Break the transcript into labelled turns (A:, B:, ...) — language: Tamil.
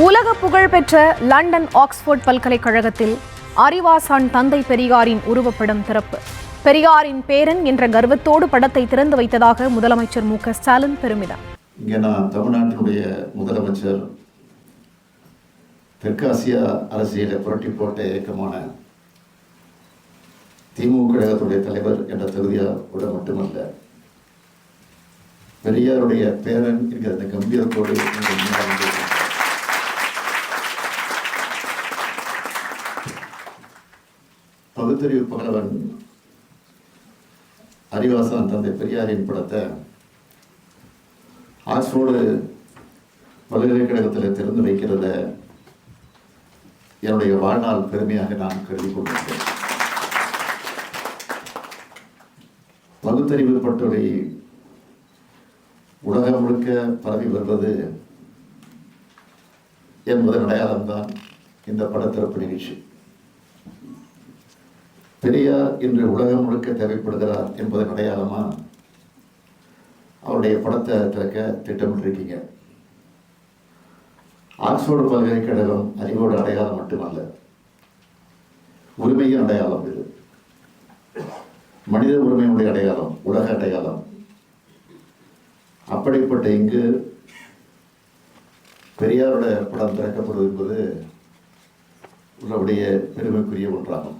A: உலக புகழ்பெற்ற லண்டன் ஆக்ஸ்போர்ட் பல்கலைக்கழகத்தில் அறிவாசான் தந்தை பெரியாரின் உருவப்படம் திறப்பு. பெரியாரின் பேரன் என்ற கர்வத்தோடு படத்தை திறந்து வைத்ததாக முதலமைச்சர் மு.க.ஸ்டாலின் பெருமிதம்.
B: இங்கே நான் தமிழ்நாட்டினுடைய முதலமைச்சர் தெற்காசிய அரசியலை புரட்டி போட்ட இயக்கமான திமுக கழகத்துடைய தலைவர் என்ற தகுதியோடு மட்டுமல்ல, பெரியாருடைய பேரன் என்கிற இந்த கம்பீரத்தோடு பகுத்தறிவு பகலவன் அறிவாசான் தந்தை பெரியாரின் படத்தை ஆக்ஸ்போர்டு பல்கலைக்கழகத்தில் திறந்து வைக்கிறத என்னுடைய வாழ்நாள் பெருமையாக நான் கருதி கொண்டிருக்கிறேன். பகுத்தறிவு பட்டுரை உலகம் முழுக்க பரவி வருவது என்பதன் அடையாளம்தான் இந்த படத்திறப்பு நிகழ்ச்சி. பெரியார் இன்று உலகம் முழுக்க தேவைப்படுகிறார் என்பதன் அடையாளமா அவருடைய படத்தை திறக்க திட்டமிட்டிருக்கீங்க. ஆக்ஸ்போர்டு பல்கலைக்கழகம் அறிவோட அடையாளம் மட்டுமல்ல, உரிமையின் அடையாளம். இது மனித உரிமையினுடைய அடையாளம், உலக அடையாளம். அப்படிப்பட்ட இங்கு பெரியாரோட படம் திறக்கப்படுவது என்பது உள்ளபடிய பெருமைக்குரிய ஒன்றாகும்.